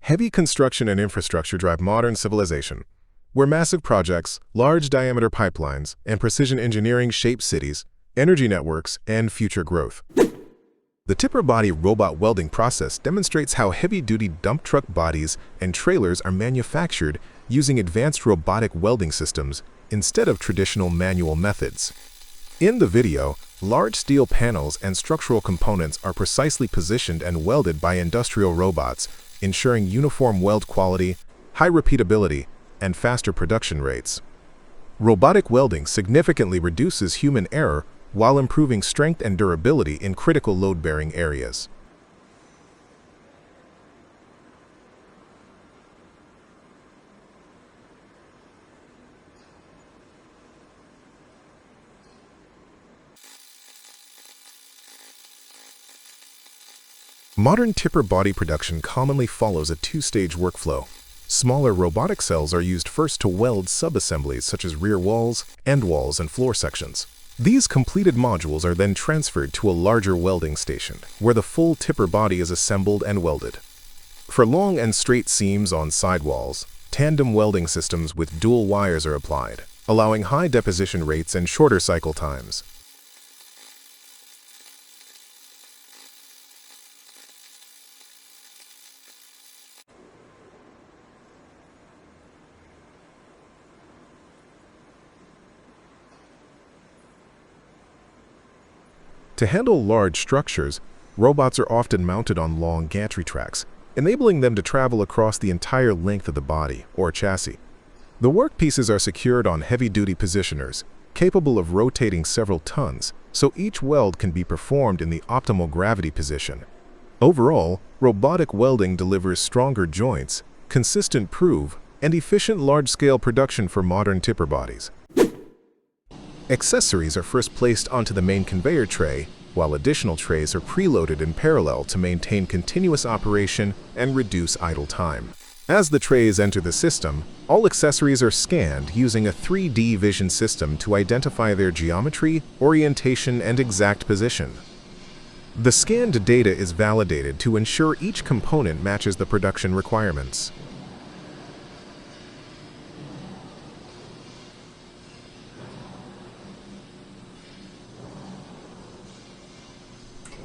Heavy construction and infrastructure drive modern civilization, where massive projects, large diameter pipelines, and precision engineering shape cities, energy networks, and future growth. The tipper body robot welding process demonstrates how heavy-duty dump truck bodies and trailers are manufactured using advanced robotic welding systems instead of traditional manual methods. In the video, large steel panels and structural components are precisely positioned and welded by industrial robots, ensuring uniform weld quality, high repeatability, and faster production rates. Robotic welding significantly reduces human error while improving strength and durability in critical load-bearing areas. Modern tipper body production commonly follows a two-stage workflow. Smaller robotic cells are used first to weld sub-assemblies such as rear walls, end walls, and floor sections. These completed modules are then transferred to a larger welding station, where the full tipper body is assembled and welded. For long and straight seams on sidewalls, tandem welding systems with dual wires are applied, allowing high deposition rates and shorter cycle times. To handle large structures, robots are often mounted on long gantry tracks, enabling them to travel across the entire length of the body, or chassis. The workpieces are secured on heavy-duty positioners, capable of rotating several tons, so each weld can be performed in the optimal gravity position. Overall, robotic welding delivers stronger joints, consistent proof, and efficient large-scale production for modern tipper bodies. Accessories are first placed onto the main conveyor tray, while additional trays are preloaded in parallel to maintain continuous operation and reduce idle time. As the trays enter the system, all accessories are scanned using a 3D vision system to identify their geometry, orientation, and exact position. The scanned data is validated to ensure each component matches the production requirements.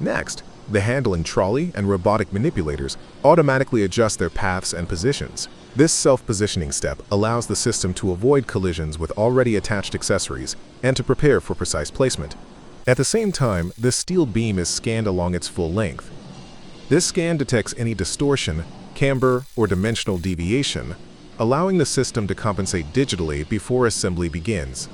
Next, the handling trolley and robotic manipulators automatically adjust their paths and positions. This self-positioning step allows the system to avoid collisions with already attached accessories and to prepare for precise placement. At the same time, the steel beam is scanned along its full length. This scan detects any distortion, camber, or dimensional deviation, allowing the system to compensate digitally before assembly begins.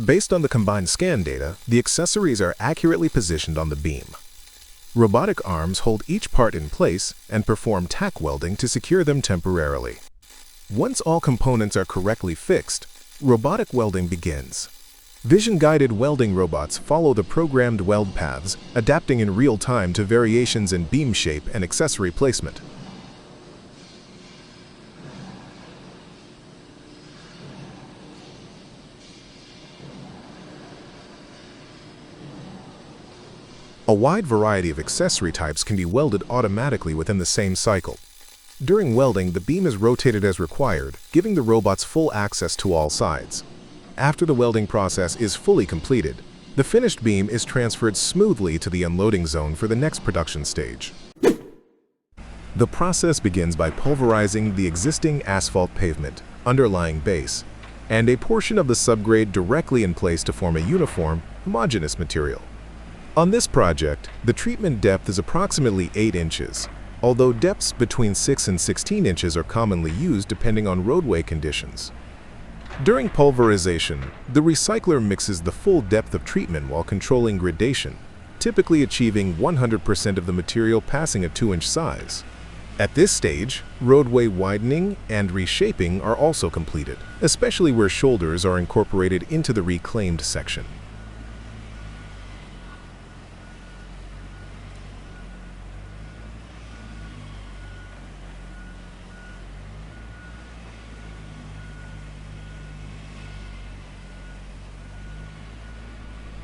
Based on the combined scan data, the accessories are accurately positioned on the beam. Robotic arms hold each part in place and perform tack welding to secure them temporarily. Once all components are correctly fixed, robotic welding begins. Vision-guided welding robots follow the programmed weld paths, adapting in real time to variations in beam shape and accessory placement. A wide variety of accessory types can be welded automatically within the same cycle. During welding, the beam is rotated as required, giving the robots full access to all sides. After the welding process is fully completed, the finished beam is transferred smoothly to the unloading zone for the next production stage. The process begins by pulverizing the existing asphalt pavement, underlying base, and a portion of the subgrade directly in place to form a uniform, homogeneous material. On this project, the treatment depth is approximately 8 inches, although depths between 6 and 16 inches are commonly used depending on roadway conditions. During pulverization, the recycler mixes the full depth of treatment while controlling gradation, typically achieving 100% of the material passing a 2-inch size. At this stage, roadway widening and reshaping are also completed, especially where shoulders are incorporated into the reclaimed section.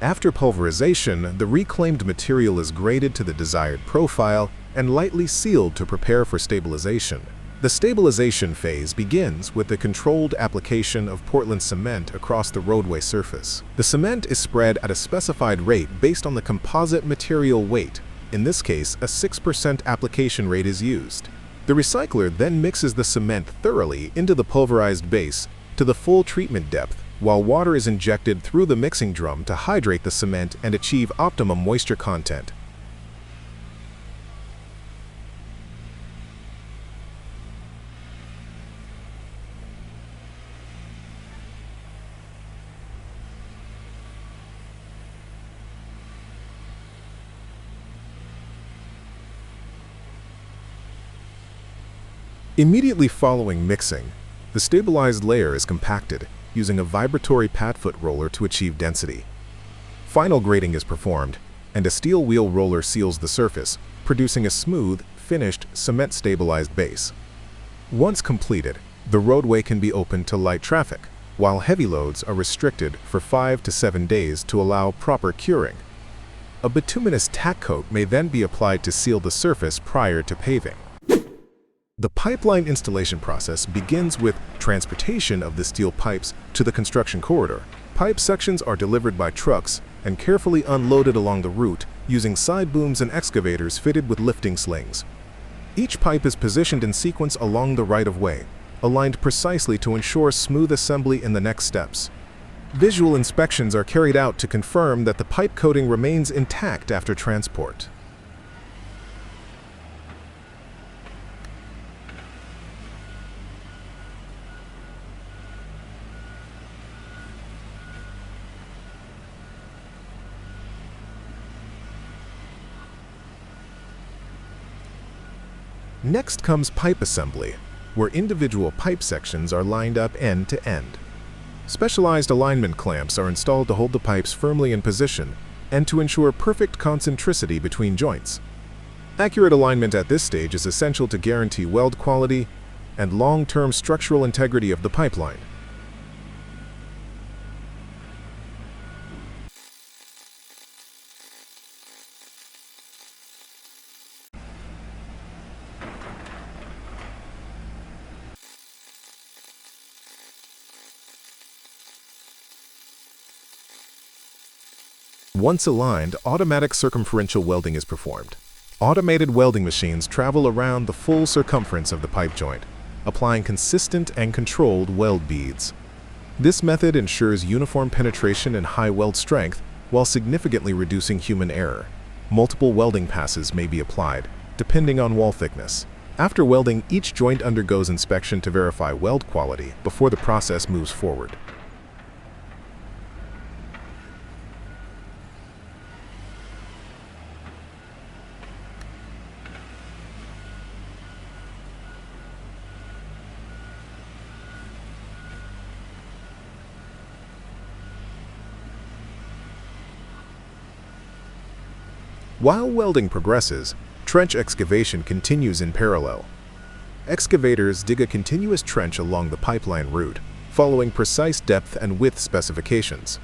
After pulverization, the reclaimed material is graded to the desired profile and lightly sealed to prepare for stabilization. The stabilization phase begins with the controlled application of Portland cement across the roadway surface. The cement is spread at a specified rate based on the composite material weight. In this case, a 6% application rate is used. The recycler then mixes the cement thoroughly into the pulverized base to the full treatment depth, while water is injected through the mixing drum to hydrate the cement and achieve optimum moisture content. Immediately following mixing, the stabilized layer is compacted using a vibratory padfoot roller to achieve density. Final grading is performed, and a steel wheel roller seals the surface, producing a smooth, finished, cement-stabilized base. Once completed, the roadway can be opened to light traffic, while heavy loads are restricted for 5 to 7 days to allow proper curing. A bituminous tack coat may then be applied to seal the surface prior to paving. The pipeline installation process begins with transportation of the steel pipes to the construction corridor. Pipe sections are delivered by trucks and carefully unloaded along the route using side booms and excavators fitted with lifting slings. Each pipe is positioned in sequence along the right-of-way, aligned precisely to ensure smooth assembly in the next steps. Visual inspections are carried out to confirm that the pipe coating remains intact after transport. Next comes pipe assembly, where individual pipe sections are lined up end to end. Specialized alignment clamps are installed to hold the pipes firmly in position and to ensure perfect concentricity between joints. Accurate alignment at this stage is essential to guarantee weld quality and long-term structural integrity of the pipeline. Once aligned, automatic circumferential welding is performed. Automated welding machines travel around the full circumference of the pipe joint, applying consistent and controlled weld beads. This method ensures uniform penetration and high weld strength while significantly reducing human error. Multiple welding passes may be applied, depending on wall thickness. After welding, each joint undergoes inspection to verify weld quality before the process moves forward. While welding progresses, trench excavation continues in parallel. Excavators dig a continuous trench along the pipeline route, following precise depth and width specifications.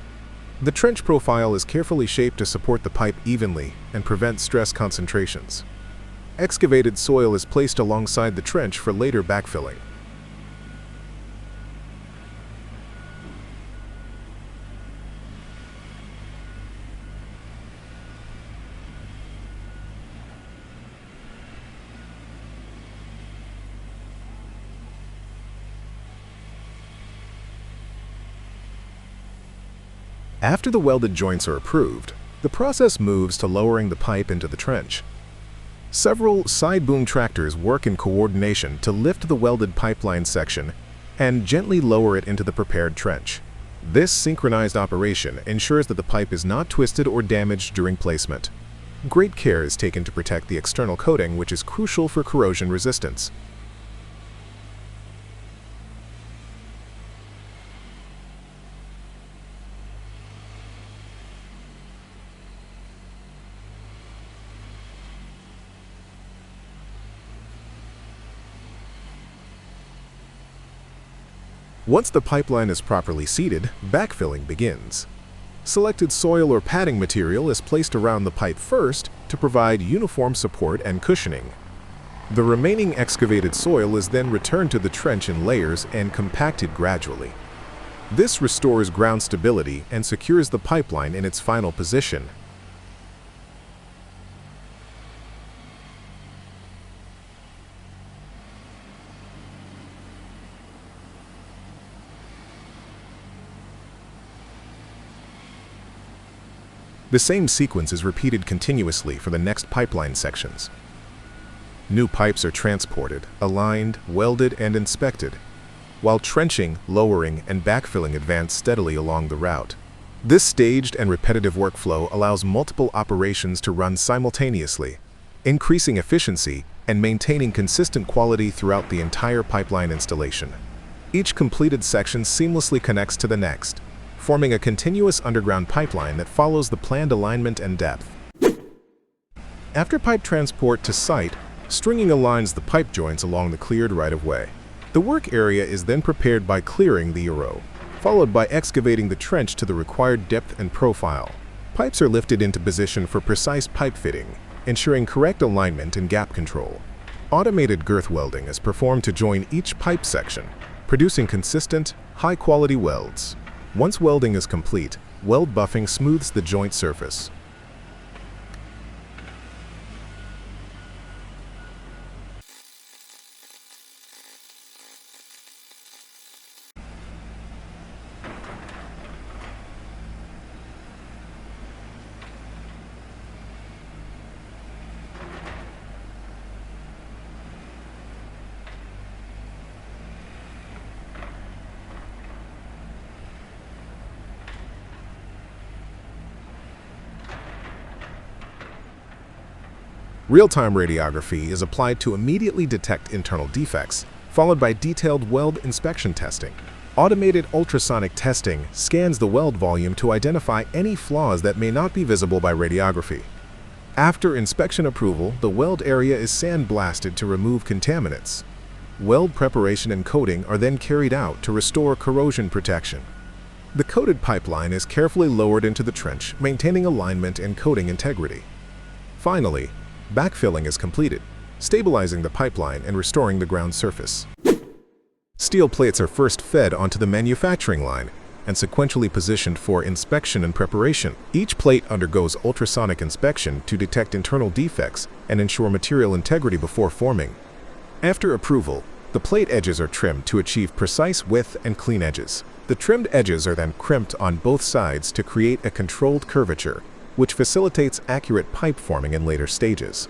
The trench profile is carefully shaped to support the pipe evenly and prevent stress concentrations. Excavated soil is placed alongside the trench for later backfilling. After the welded joints are approved, the process moves to lowering the pipe into the trench. Several side boom tractors work in coordination to lift the welded pipeline section and gently lower it into the prepared trench. This synchronized operation ensures that the pipe is not twisted or damaged during placement. Great care is taken to protect the external coating, which is crucial for corrosion resistance. Once the pipeline is properly seated, backfilling begins. Selected soil or padding material is placed around the pipe first to provide uniform support and cushioning. The remaining excavated soil is then returned to the trench in layers and compacted gradually. This restores ground stability and secures the pipeline in its final position. The same sequence is repeated continuously for the next pipeline sections. New pipes are transported, aligned, welded, and inspected, while trenching, lowering, and backfilling advance steadily along the route. This staged and repetitive workflow allows multiple operations to run simultaneously, increasing efficiency and maintaining consistent quality throughout the entire pipeline installation. Each completed section seamlessly connects to the next, forming a continuous underground pipeline that follows the planned alignment and depth. After pipe transport to site, stringing aligns the pipe joints along the cleared right-of-way. The work area is then prepared by clearing the row, followed by excavating the trench to the required depth and profile. Pipes are lifted into position for precise pipe fitting, ensuring correct alignment and gap control. Automated girth welding is performed to join each pipe section, producing consistent, high-quality welds. Once welding is complete, weld buffing smooths the joint surface. Real-time radiography is applied to immediately detect internal defects, followed by detailed weld inspection testing. Automated ultrasonic testing scans the weld volume to identify any flaws that may not be visible by radiography. After inspection approval, the weld area is sandblasted to remove contaminants. Weld preparation and coating are then carried out to restore corrosion protection. The coated pipeline is carefully lowered into the trench, maintaining alignment and coating integrity. Finally, backfilling is completed, stabilizing the pipeline and restoring the ground surface. Steel plates are first fed onto the manufacturing line and sequentially positioned for inspection and preparation. Each plate undergoes ultrasonic inspection to detect internal defects and ensure material integrity before forming. After approval, the plate edges are trimmed to achieve precise width and clean edges. The trimmed edges are then crimped on both sides to create a controlled curvature, which facilitates accurate pipe forming in later stages.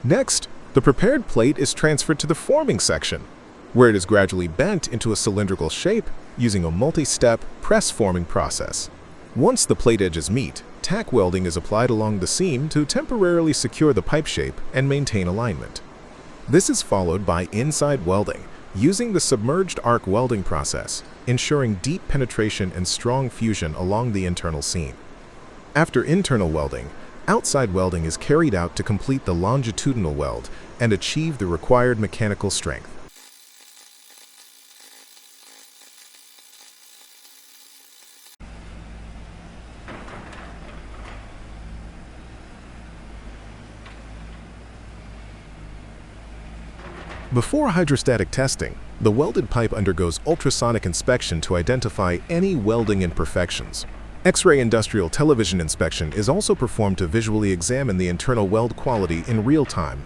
Next, the prepared plate is transferred to the forming section, where it is gradually bent into a cylindrical shape using a multi-step press forming process. Once the plate edges meet, tack welding is applied along the seam to temporarily secure the pipe shape and maintain alignment. This is followed by inside welding, using the submerged arc welding process, ensuring deep penetration and strong fusion along the internal seam. After internal welding, outside welding is carried out to complete the longitudinal weld and achieve the required mechanical strength. Before hydrostatic testing, the welded pipe undergoes ultrasonic inspection to identify any welding imperfections. X-ray industrial television inspection is also performed to visually examine the internal weld quality in real time.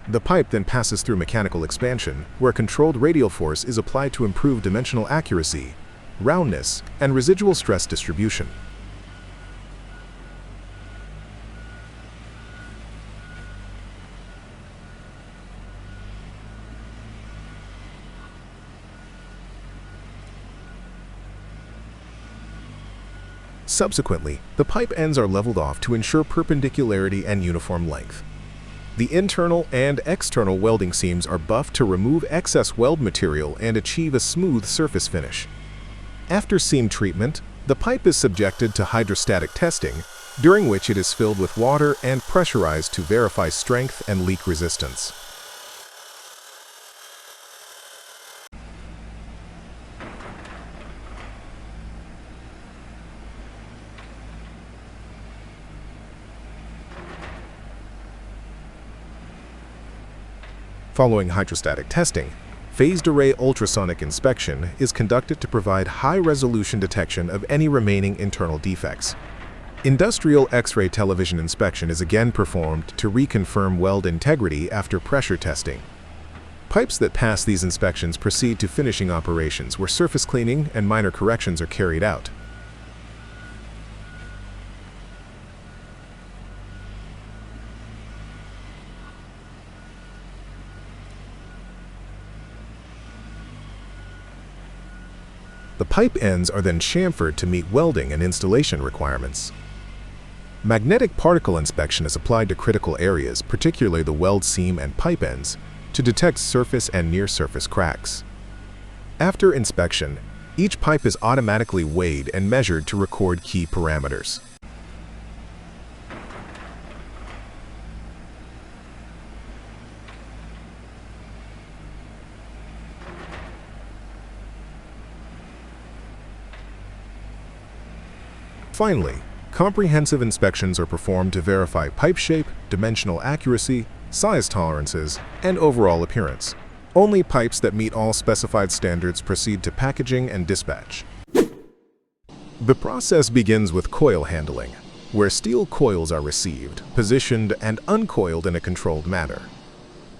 The pipe then passes through mechanical expansion, where controlled radial force is applied to improve dimensional accuracy, roundness, and residual stress distribution. Subsequently, the pipe ends are leveled off to ensure perpendicularity and uniform length. The internal and external welding seams are buffed to remove excess weld material and achieve a smooth surface finish. After seam treatment, the pipe is subjected to hydrostatic testing, during which it is filled with water and pressurized to verify strength and leak resistance. Following hydrostatic testing, phased array ultrasonic inspection is conducted to provide high-resolution detection of any remaining internal defects. Industrial X-ray television inspection is again performed to reconfirm weld integrity after pressure testing. Pipes that pass these inspections proceed to finishing operations where surface cleaning and minor corrections are carried out. The pipe ends are then chamfered to meet welding and installation requirements. Magnetic particle inspection is applied to critical areas, particularly the weld seam and pipe ends, to detect surface and near-surface cracks. After inspection, each pipe is automatically weighed and measured to record key parameters. Finally, comprehensive inspections are performed to verify pipe shape, dimensional accuracy, size tolerances, and overall appearance. Only pipes that meet all specified standards proceed to packaging and dispatch. The process begins with coil handling, where steel coils are received, positioned, and uncoiled in a controlled manner.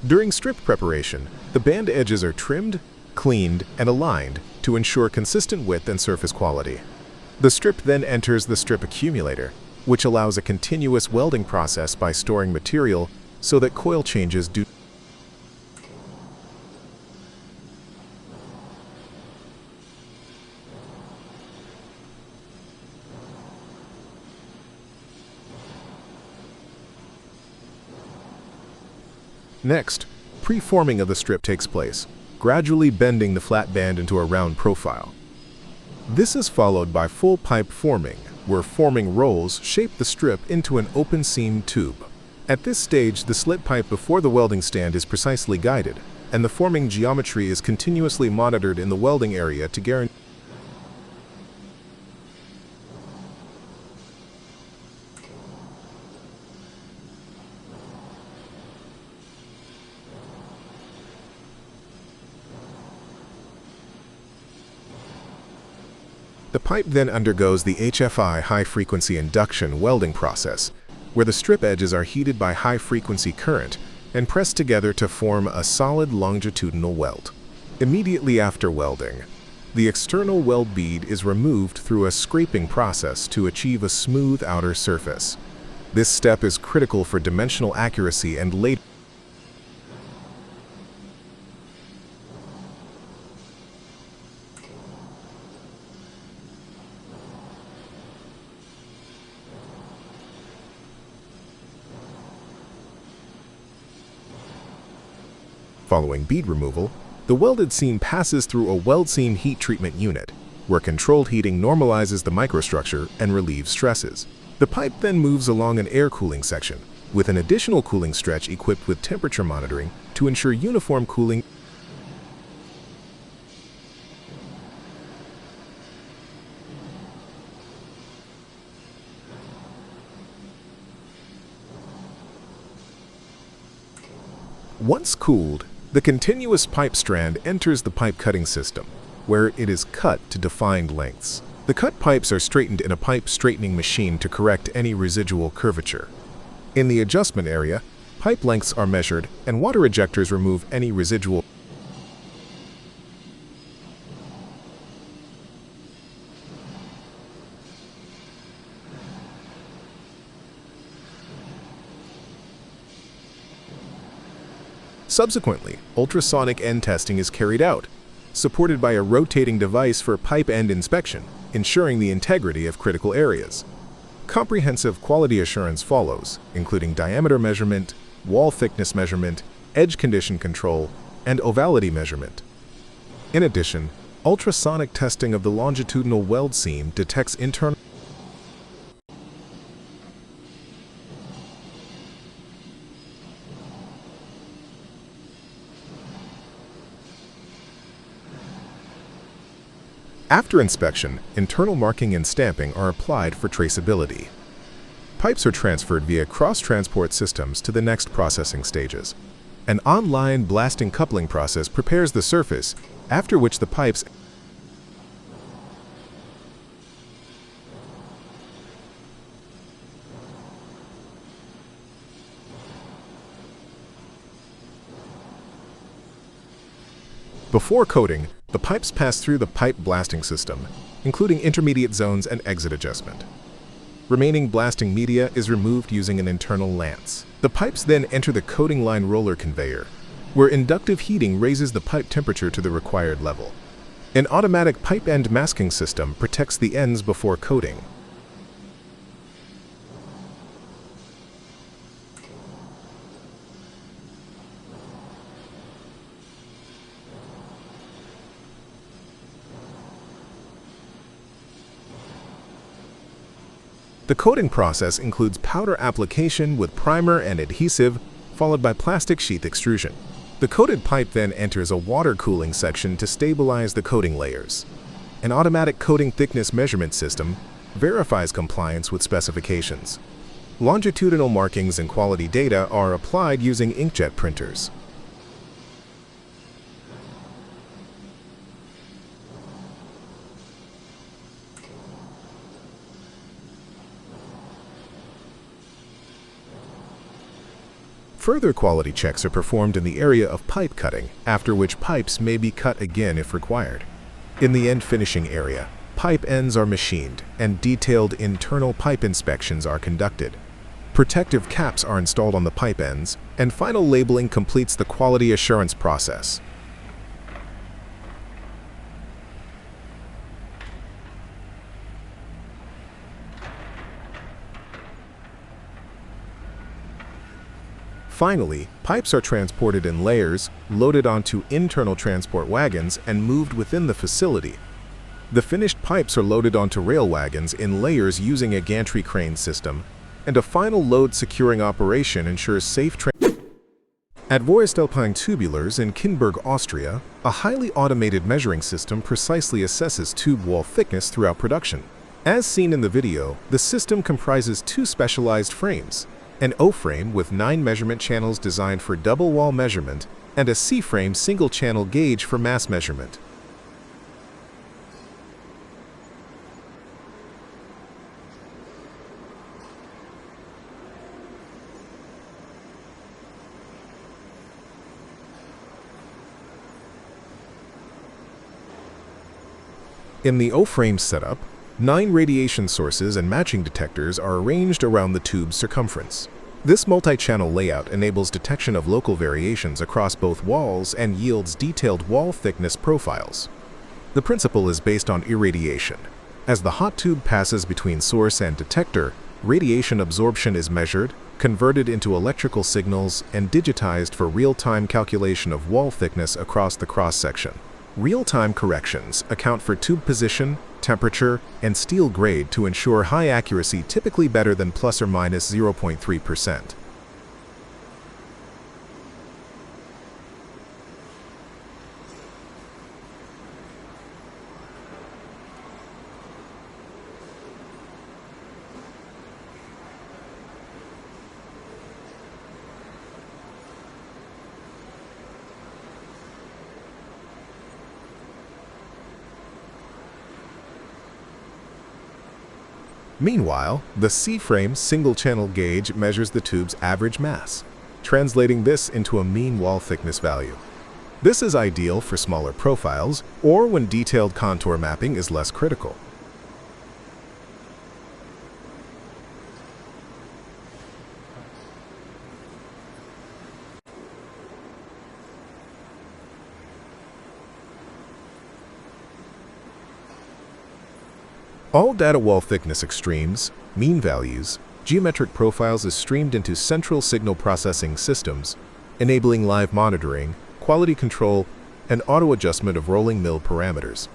During strip preparation, the band edges are trimmed, cleaned, and aligned to ensure consistent width and surface quality. The strip then enters the strip accumulator, which allows a continuous welding process by storing material so that coil changes do. Next, preforming of the strip takes place, gradually bending the flat band into a round profile. This is followed by full pipe forming, where forming rolls shape the strip into an open seam tube. At this stage, the slit pipe before the welding stand is precisely guided, and the forming geometry is continuously monitored in the welding area to guarantee. The pipe then undergoes the HFI high-frequency induction welding process, where the strip edges are heated by high-frequency current and pressed together to form a solid longitudinal weld. Immediately after welding, the external weld bead is removed through a scraping process to achieve a smooth outer surface. This step is critical for dimensional accuracy and later. Following bead removal, the welded seam passes through a weld seam heat treatment unit, where controlled heating normalizes the microstructure and relieves stresses. The pipe then moves along an air cooling section, with an additional cooling stretch equipped with temperature monitoring to ensure uniform cooling. Once cooled, the continuous pipe strand enters the pipe cutting system, where it is cut to defined lengths. The cut pipes are straightened in a pipe straightening machine to correct any residual curvature. In the adjustment area, pipe lengths are measured and water ejectors remove any residual. Subsequently, ultrasonic end testing is carried out, supported by a rotating device for pipe end inspection, ensuring the integrity of critical areas. Comprehensive quality assurance follows, including diameter measurement, wall thickness measurement, edge condition control, and ovality measurement. In addition, ultrasonic testing of the longitudinal weld seam detects internal. After inspection, internal marking and stamping are applied for traceability. Pipes are transferred via cross-transport systems to the next processing stages. An online blasting coupling process prepares the surface, after which the pipes Before coating, the pipes pass through the pipe blasting system, including intermediate zones and exit adjustment. Remaining blasting media is removed using an internal lance. The pipes then enter the coating line roller conveyor, where inductive heating raises the pipe temperature to the required level. An automatic pipe end masking system protects the ends before coating. The coating process includes powder application with primer and adhesive, followed by plastic sheath extrusion. The coated pipe then enters a water cooling section to stabilize the coating layers. An automatic coating thickness measurement system verifies compliance with specifications. Longitudinal markings and quality data are applied using inkjet printers. Further quality checks are performed in the area of pipe cutting, after which pipes may be cut again if required. In the end finishing area, pipe ends are machined and detailed internal pipe inspections are conducted. Protective caps are installed on the pipe ends, and final labeling completes the quality assurance process. Finally, pipes are transported in layers, loaded onto internal transport wagons, and moved within the facility. The finished pipes are loaded onto rail wagons in layers using a gantry crane system, and a final load securing operation ensures safe transport. At Voestalpine Tubulars in Kinberg, Austria, a highly automated measuring system precisely assesses tube wall thickness throughout production. As seen in the video, the system comprises two specialized frames: an O-frame with 9 measurement channels designed for double wall measurement, and a C-frame single-channel gauge for mass measurement. In the O-frame setup, 9 radiation sources and matching detectors are arranged around the tube's circumference. This multi-channel layout enables detection of local variations across both walls and yields detailed wall thickness profiles. The principle is based on irradiation. As the hot tube passes between source and detector, radiation absorption is measured, converted into electrical signals, and digitized for real-time calculation of wall thickness across the cross-section. Real-time corrections account for tube position, temperature, and steel grade to ensure high accuracy, typically better than plus or minus 0.3%. Meanwhile, the C-frame single-channel gauge measures the tube's average mass, translating this into a mean wall thickness value. This is ideal for smaller profiles or when detailed contour mapping is less critical. All data wall thickness extremes, mean values, geometric profiles is streamed into central signal processing systems, enabling live monitoring, quality control, and auto-adjustment of rolling mill parameters.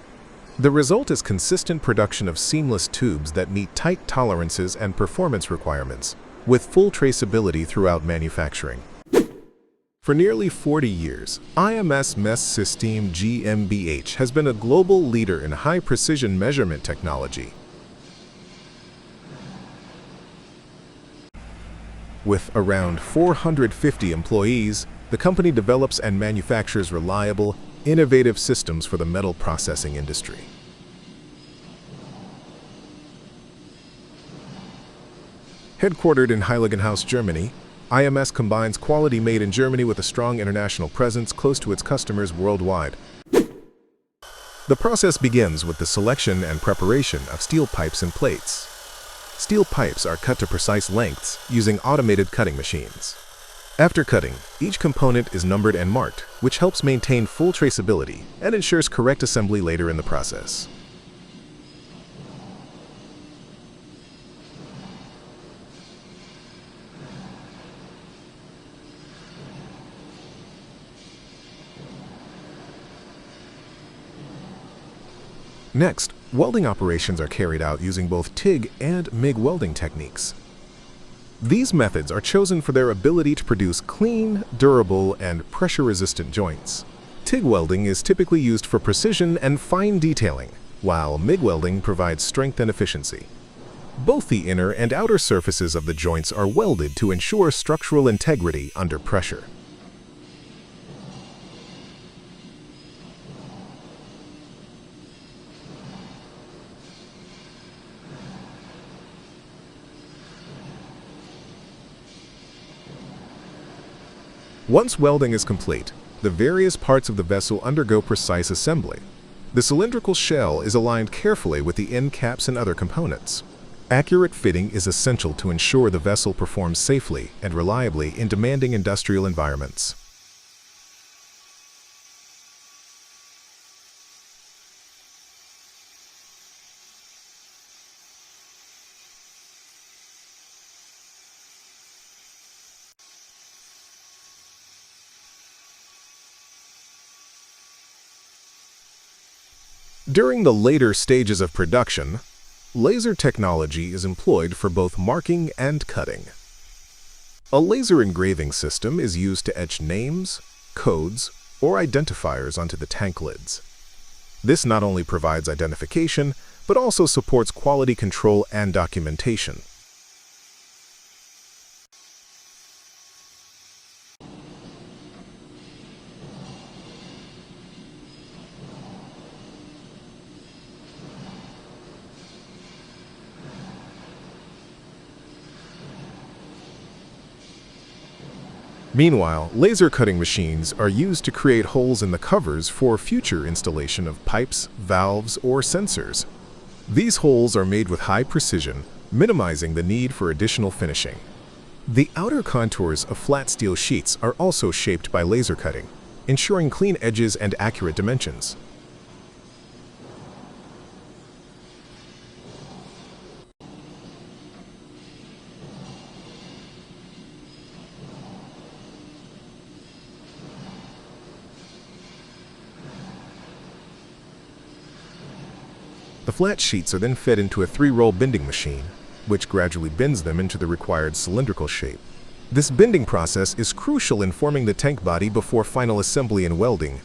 The result is consistent production of seamless tubes that meet tight tolerances and performance requirements, with full traceability throughout manufacturing. For nearly 40 years, IMS MES System GmbH has been a global leader in high-precision measurement technology. With around 450 employees, the company develops and manufactures reliable, innovative systems for the metal processing industry. Headquartered in Heiligenhaus, Germany, IMS combines quality made in Germany with a strong international presence close to its customers worldwide. The process begins with the selection and preparation of steel pipes and plates. Steel pipes are cut to precise lengths using automated cutting machines. After cutting, each component is numbered and marked, which helps maintain full traceability and ensures correct assembly later in the process. Next, welding operations are carried out using both TIG and MIG welding techniques. These methods are chosen for their ability to produce clean, durable, and pressure-resistant joints. TIG welding is typically used for precision and fine detailing, while MIG welding provides strength and efficiency. Both the inner and outer surfaces of the joints are welded to ensure structural integrity under pressure. Once welding is complete, the various parts of the vessel undergo precise assembly. The cylindrical shell is aligned carefully with the end caps and other components. Accurate fitting is essential to ensure the vessel performs safely and reliably in demanding industrial environments. During the later stages of production, laser technology is employed for both marking and cutting. A laser engraving system is used to etch names, codes, or identifiers onto the tank lids. This not only provides identification, but also supports quality control and documentation. Meanwhile, laser cutting machines are used to create holes in the covers for future installation of pipes, valves, or sensors. These holes are made with high precision, minimizing the need for additional finishing. The outer contours of flat steel sheets are also shaped by laser cutting, ensuring clean edges and accurate dimensions. The flat sheets are then fed into a 3-roll bending machine, which gradually bends them into the required cylindrical shape. This bending process is crucial in forming the tank body before final assembly and welding.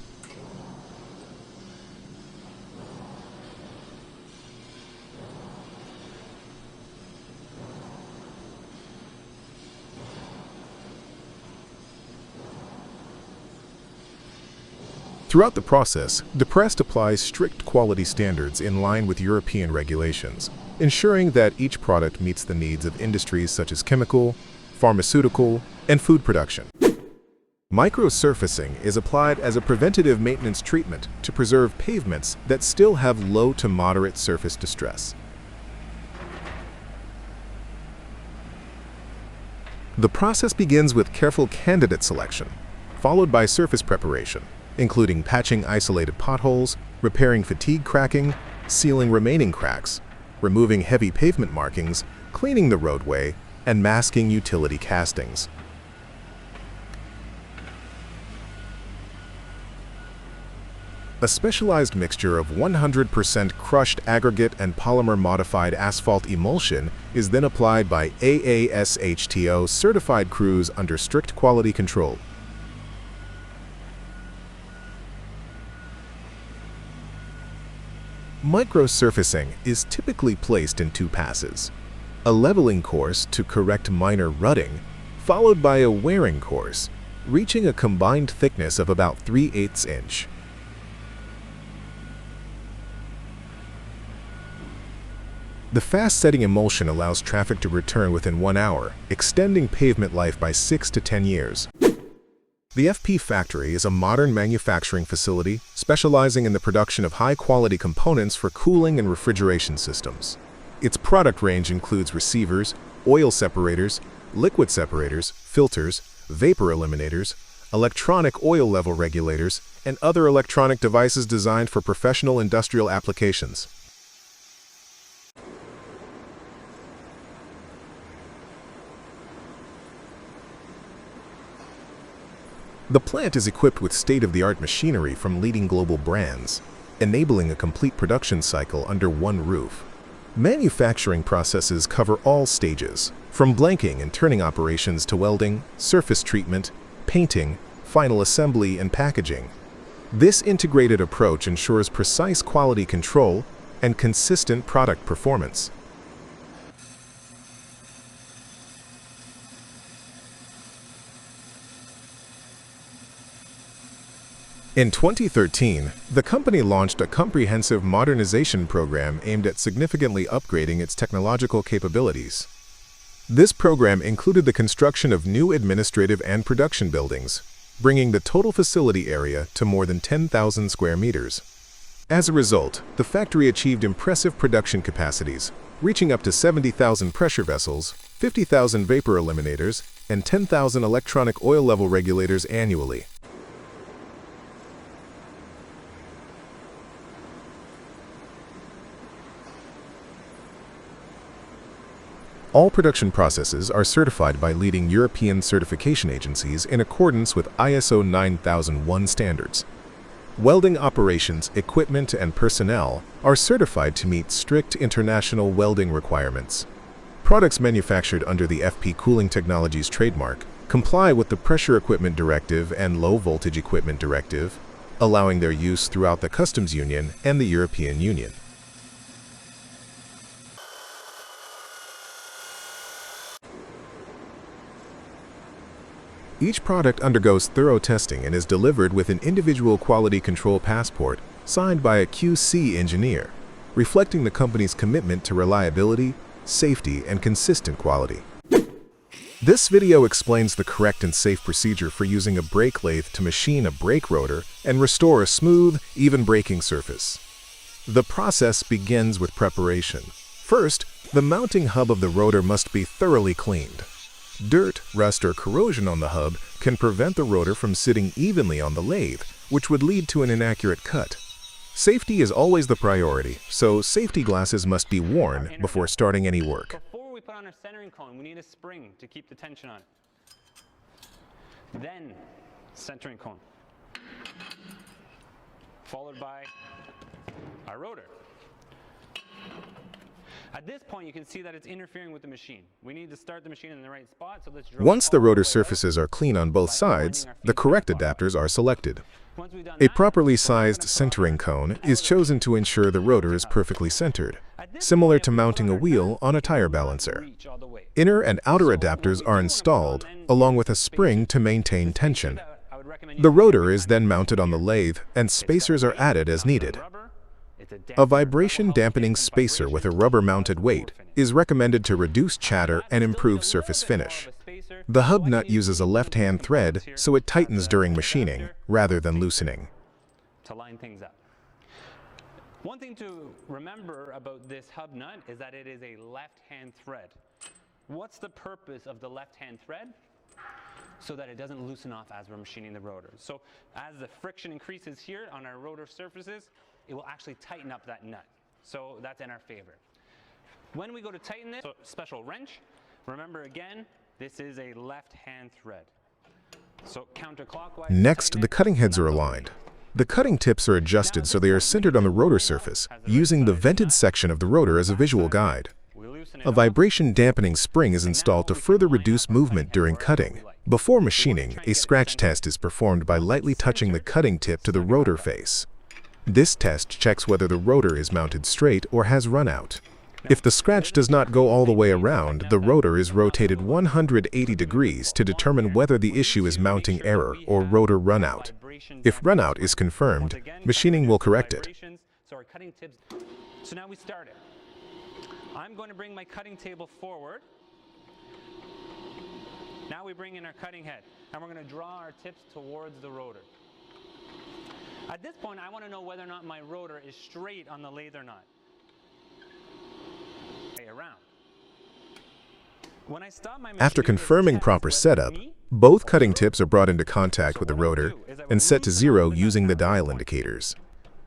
Throughout the process, Deprest applies strict quality standards in line with European regulations, ensuring that each product meets the needs of industries such as chemical, pharmaceutical, and food production. Microsurfacing is applied as a preventative maintenance treatment to preserve pavements that still have low to moderate surface distress. The process begins with careful candidate selection, followed by surface preparation, including patching isolated potholes, repairing fatigue cracking, sealing remaining cracks, removing heavy pavement markings, cleaning the roadway, and masking utility castings. A specialized mixture of 100% crushed aggregate and polymer-modified asphalt emulsion is then applied by AASHTO certified crews under strict quality control. Microsurfacing is typically placed in two passes: a leveling course to correct minor rutting, followed by a wearing course, reaching a combined thickness of about 3/8 inch. The fast-setting emulsion allows traffic to return within 1 hour, extending pavement life by 6 to 10 years. The FP factory is a modern manufacturing facility specializing in the production of high-quality components for cooling and refrigeration systems. Its product range includes receivers, oil separators, liquid separators, filters, vapor eliminators, electronic oil level regulators, and other electronic devices designed for professional industrial applications. The plant is equipped with state-of-the-art machinery from leading global brands, enabling a complete production cycle under one roof. Manufacturing processes cover all stages, from blanking and turning operations to welding, surface treatment, painting, final assembly, and packaging. This integrated approach ensures precise quality control and consistent product performance. In 2013, the company launched a comprehensive modernization program aimed at significantly upgrading its technological capabilities. This program included the construction of new administrative and production buildings, bringing the total facility area to more than 10,000 square meters. As a result, the factory achieved impressive production capacities, reaching up to 70,000 pressure vessels, 50,000 vapor eliminators, and 10,000 electronic oil level regulators annually. All production processes are certified by leading European certification agencies in accordance with ISO 9001 standards. Welding operations, equipment, and personnel are certified to meet strict international welding requirements. Products manufactured under the FP Cooling Technologies trademark comply with the Pressure Equipment Directive and Low Voltage Equipment Directive, allowing their use throughout the Customs Union and the European Union. Each product undergoes thorough testing and is delivered with an individual quality control passport signed by a QC engineer, reflecting the company's commitment to reliability, safety, and consistent quality. This video explains the correct and safe procedure for using a brake lathe to machine a brake rotor and restore a smooth, even braking surface. The process begins with preparation. First, the mounting hub of the rotor must be thoroughly cleaned. Dirt, rust, or corrosion on the hub can prevent the rotor from sitting evenly on the lathe, which would lead to an inaccurate cut. Safety is always the priority, so safety glasses must be worn before starting any work. Before we put on our centering cone, we need a spring to keep the tension on it. Then, centering cone, followed by our rotor. At this point, you can see that it's interfering with the machine. We need to start the machine in the right spot, so let's drill. Once the rotor surfaces are clean on both sides, the correct adapters are selected. A properly sized centering cone is chosen to ensure the rotor is perfectly centered, similar to mounting a wheel on a tire balancer. Inner and outer adapters are installed, along with a spring to maintain tension. The rotor is then mounted on the lathe, and spacers are added as needed. A vibration dampening spacer with a rubber-mounted weight is recommended to reduce chatter and improve surface finish. The hub nut uses a left-hand thread, so it tightens during machining, rather than loosening. To line things up. One thing to remember about this hub nut is that it is a left-hand thread. What's the purpose of the left-hand thread? So that it doesn't loosen off as we're machining the rotor. So as the friction increases here on our rotor surfaces, it will actually tighten up that nut. So that's in our favor. When we go to tighten this, so special wrench, remember again, this is a left-hand thread. So counterclockwise. Next, the cutting heads are aligned. The cutting tips are adjusted so they are centered on the rotor surface, using the vented section of the rotor as a visual guide. A vibration dampening spring is installed to further reduce movement during cutting. Before machining, a scratch test is performed by lightly touching the cutting tip to the rotor face. This test checks whether the rotor is mounted straight or has run out. If the scratch does not go all the way around, the rotor is rotated 180 degrees to determine whether the issue is mounting error or rotor runout. If runout is confirmed, machining will correct it. So now we start it. I'm going to bring my cutting table forward. Now we bring in our cutting head, and we're going to draw our tips towards the rotor. At this point, I want to know whether or not my rotor is straight on the lathe or not. Around. When I stop my machine, After confirming proper setup, both cutting tips are brought into contact with the rotor and set to 0 using the dial indicators.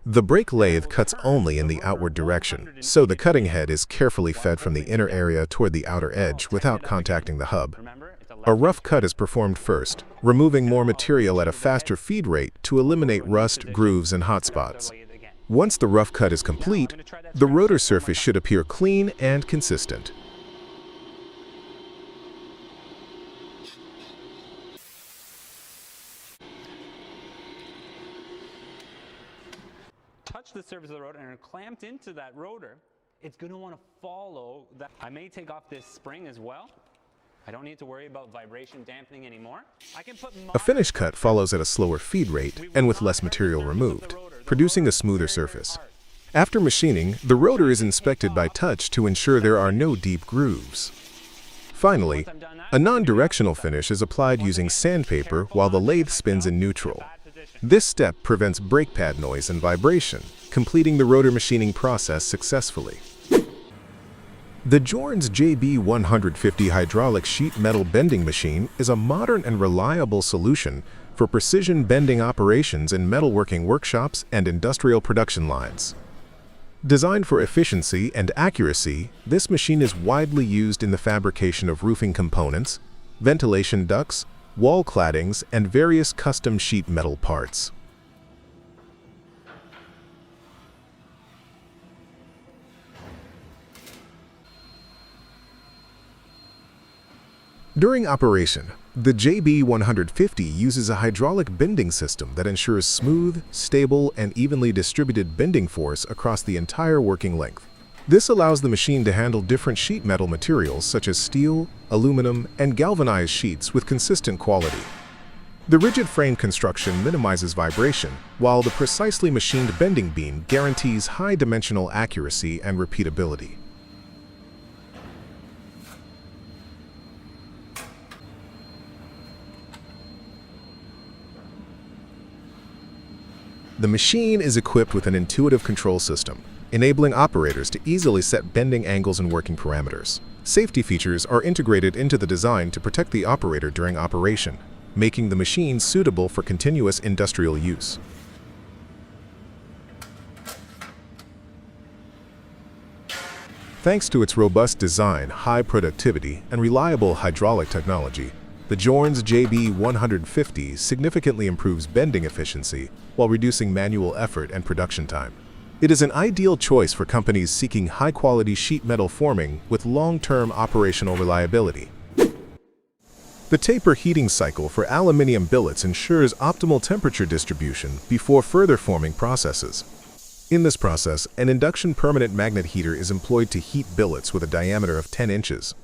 The brake lathe cuts only in the outward direction, so the cutting head is carefully fed from the inner area toward the outer edge without contacting the hub. A rough cut is performed first, removing more material at a faster feed rate to eliminate rust, grooves, and hot spots. Once the rough cut is complete, the rotor surface should appear clean and consistent. Touch the surface of the rotor and are clamped into that rotor, it's going to want to follow that. I may take off this spring as well. I don't need to worry about vibration dampening anymore. I can put a finished cut follows at a slower feed rate and with less material removed, producing a smoother surface. After machining, the rotor is inspected by touch to ensure there are no deep grooves. Finally, a non-directional finish is applied using sandpaper while the lathe spins in neutral. This step prevents brake pad noise and vibration, completing the rotor machining process successfully. The Jorns JB150 hydraulic sheet metal bending machine is a modern and reliable solution for precision bending operations in metalworking workshops and industrial production lines. Designed for efficiency and accuracy, this machine is widely used in the fabrication of roofing components, ventilation ducts, wall claddings, and various custom sheet metal parts. During operation, the JB150 uses a hydraulic bending system that ensures smooth, stable, and evenly distributed bending force across the entire working length. This allows the machine to handle different sheet metal materials such as steel, aluminum, and galvanized sheets with consistent quality. The rigid frame construction minimizes vibration, while the precisely machined bending beam guarantees high dimensional accuracy and repeatability. The machine is equipped with an intuitive control system, enabling operators to easily set bending angles and working parameters. Safety features are integrated into the design to protect the operator during operation, making the machine suitable for continuous industrial use. Thanks to its robust design, high productivity, and reliable hydraulic technology, the Jorns JB150 significantly improves bending efficiency while reducing manual effort and production time. It is an ideal choice for companies seeking high-quality sheet metal forming with long-term operational reliability. The taper heating cycle for aluminium billets ensures optimal temperature distribution before further forming processes. In this process, an induction permanent magnet heater is employed to heat billets with a diameter of 10 inches.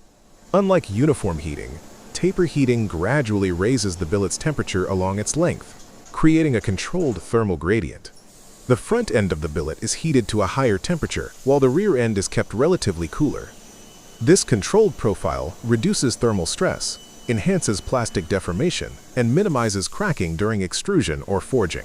Unlike uniform heating, taper heating gradually raises the billet's temperature along its length, creating a controlled thermal gradient. The front end of the billet is heated to a higher temperature, while the rear end is kept relatively cooler. This controlled profile reduces thermal stress, enhances plastic deformation, and minimizes cracking during extrusion or forging.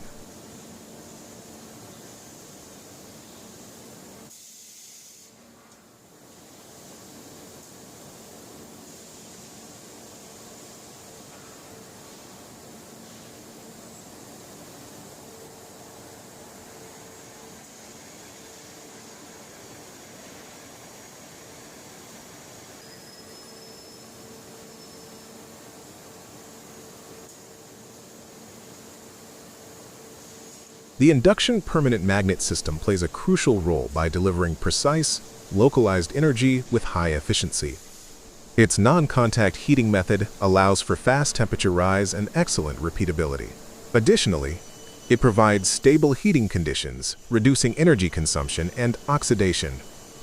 The induction permanent magnet system plays a crucial role by delivering precise, localized energy with high efficiency. Its non-contact heating method allows for fast temperature rise and excellent repeatability. Additionally, It provides stable heating conditions, reducing energy consumption and oxidation.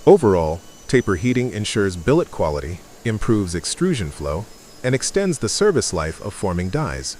Overall, taper heating ensures billet quality, improves extrusion flow, and extends the service life of forming dies.